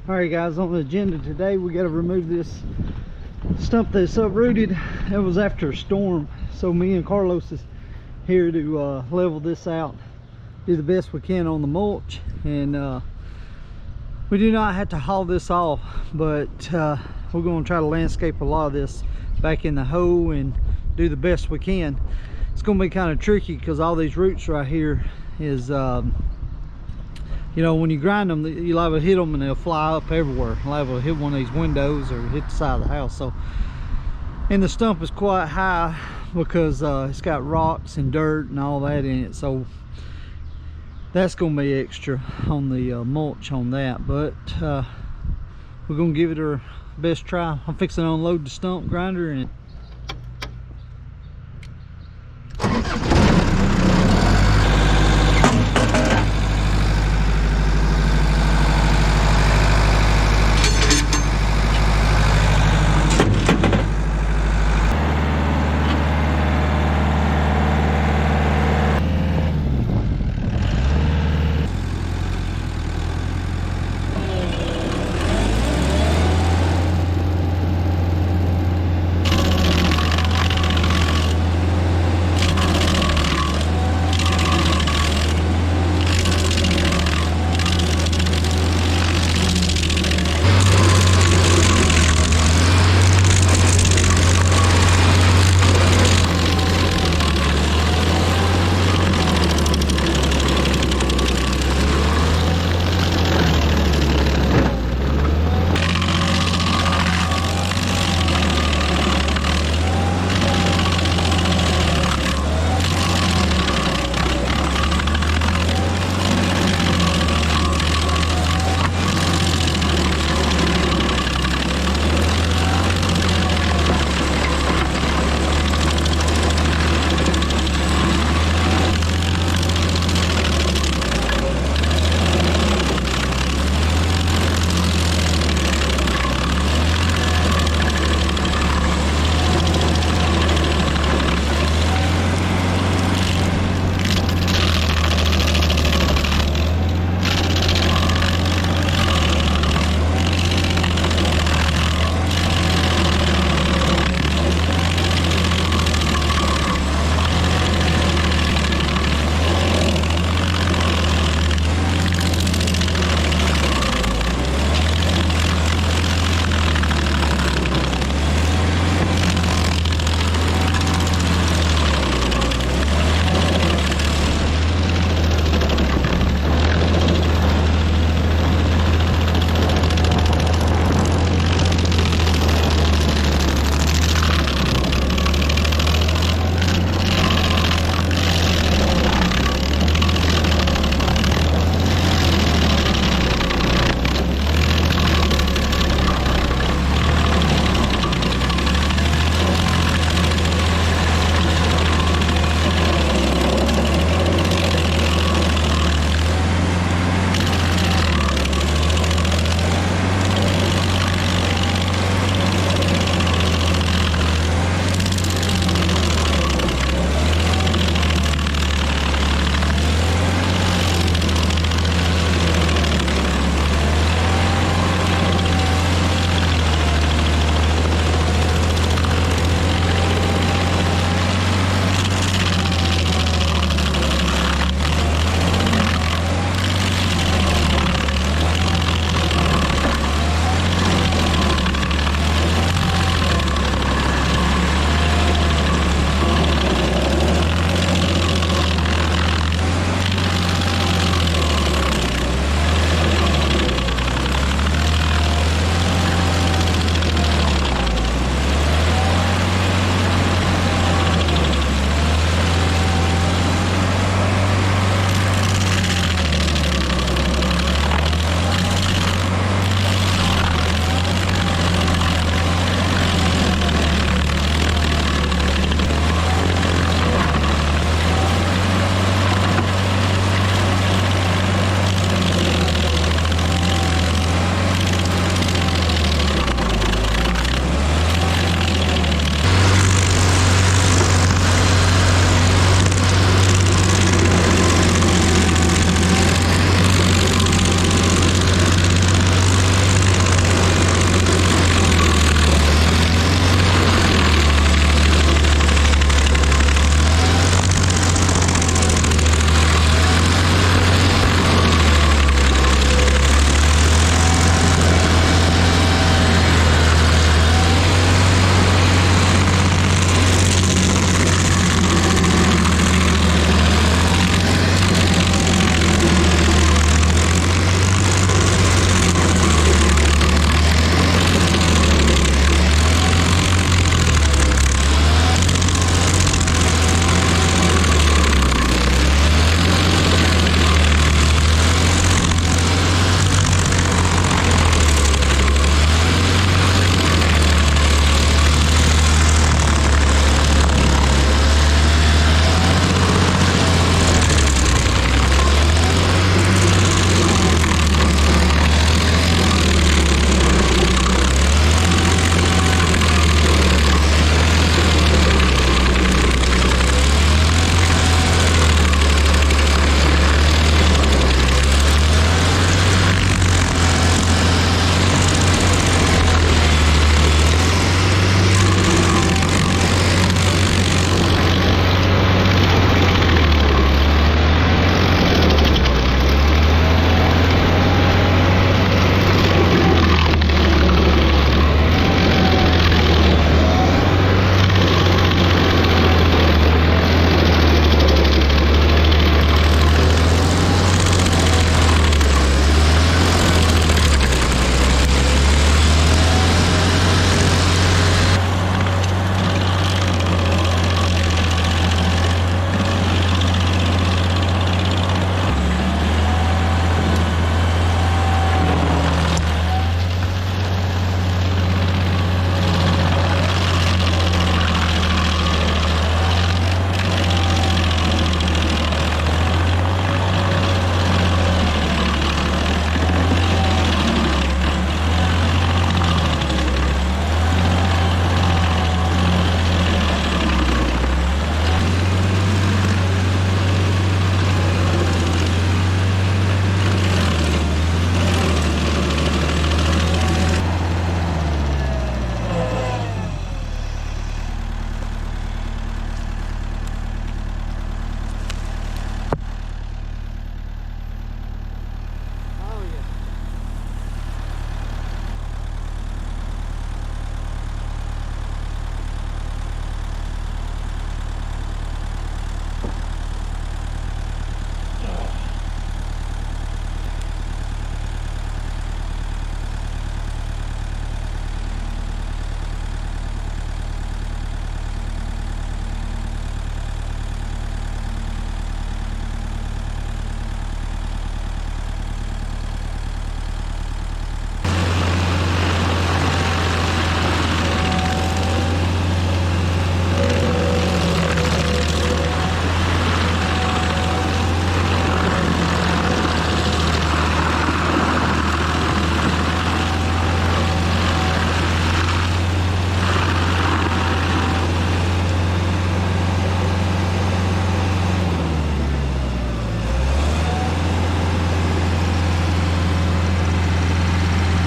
Alright guys, on the agenda today we got to remove this stump that's uprooted. It was after a storm, so me and Carlos is here to level this out, do the best we can on the mulch, and we do not have to haul this off, but we're going to try to landscape a lot of this back in the hole and do the best we can. It's going to be kind of tricky because all these roots right here is you know, when you grind them, you'll have to hit them and they'll fly up everywhere. You'll have to hit one of these windows or hit the side of the house. So, and the stump is quite high because it's got rocks and dirt and all that in it. So that's going to be extra on the mulch on that. But we're going to give it our best try. I'm fixing to unload the stump grinder and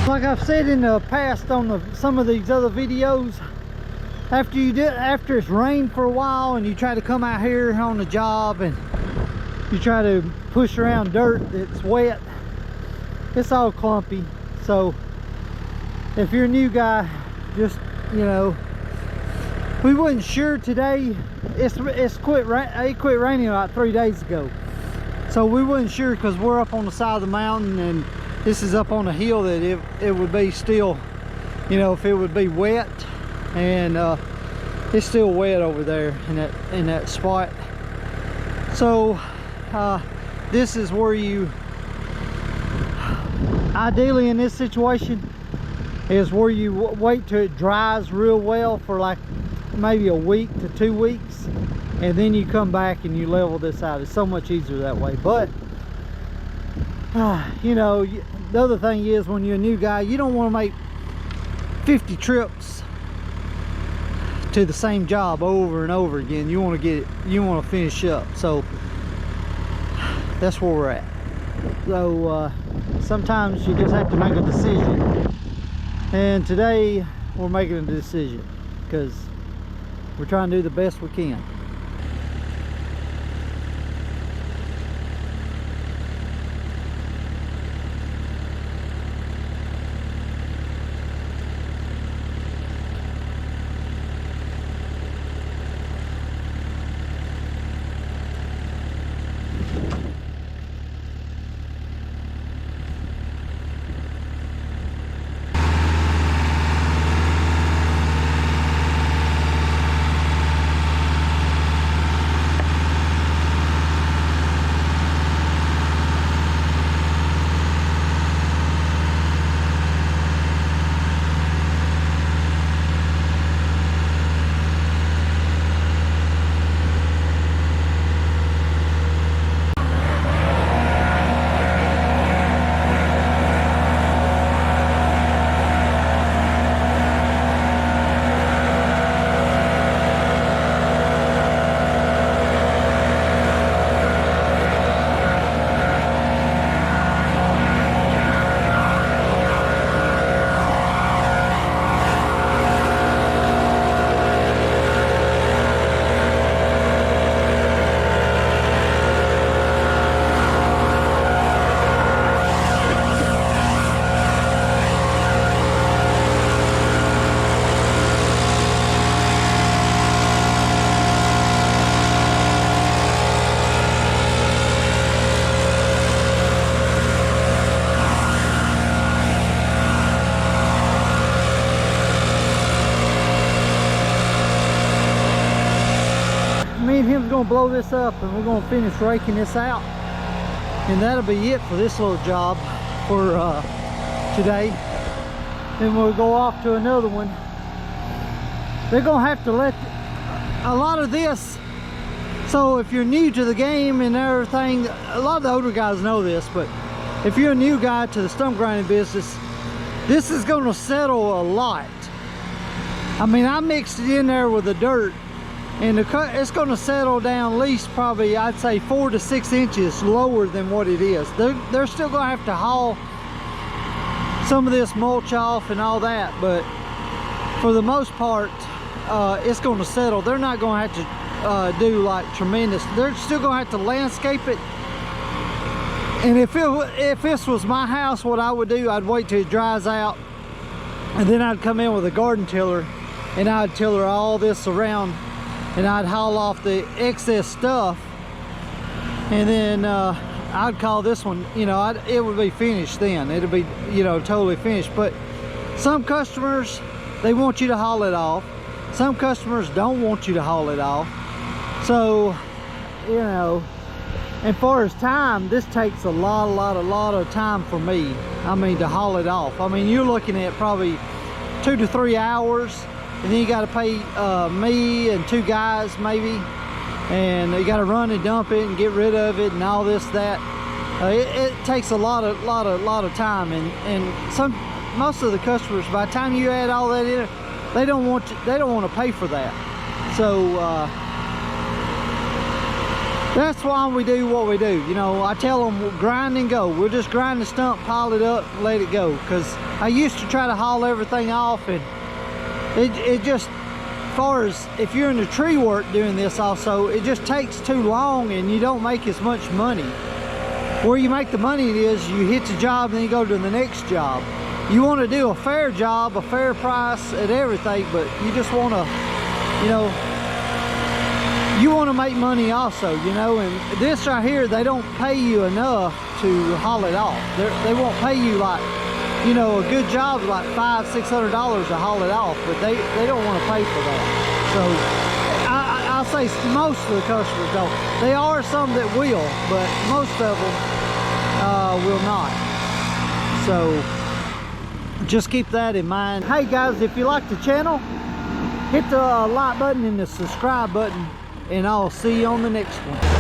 Like I've said in the past on some of these other videos, after it's rained for a while and you try to come out here on the job and you try to push around dirt that's wet, it's all clumpy. So if you're a new guy, just, you know, we wasn't sure today. It quit raining about 3 days ago, so we wasn't sure because we're up on the side of the mountain and this is up on a hill, that it would be still, you know, if it would be wet. And it's still wet over there in that spot. So this is where you, ideally in this situation, is where you wait till it dries real well for like maybe a week to 2 weeks, and then you come back and you level this out. It's so much easier that way. But you know, the other thing is, when you're a new guy, you don't want to make 50 trips to the same job over and over again. You want to finish up. So that's where we're at. So sometimes you just have to make a decision, and today we're making a decision because we're trying to do the best we can. Gonna blow this up and we're gonna finish raking this out, and that'll be it for this little job for today. Then we'll go off to another one. They're gonna have to let a lot of this, so if you're new to the game and everything, a lot of the older guys know this, but if you're a new guy to the stump grinding business, this is gonna settle a lot. I mean, I mixed it in there with the dirt, and it's going to settle down at least probably, I'd say 4 to 6 inches lower than what it is. They're still going to have to haul some of this mulch off and all that, but for the most part, it's going to settle. They're not going to have to do like tremendous. They're still going to have to landscape it. And if this was my house, what I would do, I'd wait till it dries out, and then I'd come in with a garden tiller and I'd tiller all this around, and I'd haul off the excess stuff, and then I'd call this one, you know, it would be finished then. It'd be, you know, totally finished. But some customers, they want you to haul it off. Some customers don't want you to haul it off. So, you know, and far as time, this takes a lot of time for me. I mean, to haul it off. I mean, you're looking at probably 2 to 3 hours. And then you got to pay me and 2 guys maybe, and you got to run and dump it and get rid of it and all this, that. It takes a lot of time, and most of the customers, by the time you add all that in, they don't want to pay for that. So That's why we do what we do. You know, I tell them grind and go. We'll just grind the stump, pile it up, and let it go. Because I used to try to haul everything off, and it just, as far as if you're into tree work doing this also, it just takes too long and you don't make as much money. Where you make the money is you hit the job and then you go to the next job. You want to do a fair job, a fair price at everything, but you just want to, you know, you want to make money also, you know. And this right here, they don't pay you enough to haul it off. They won't pay you like, you know, a good job is like $500–600 to haul it off, but they don't want to pay for that. So I'll say most of the customers don't. There are some that will, but most of them will not. So just keep that in mind. Hey guys, if you like the channel, hit the like button and the subscribe button, and I'll see you on the next one.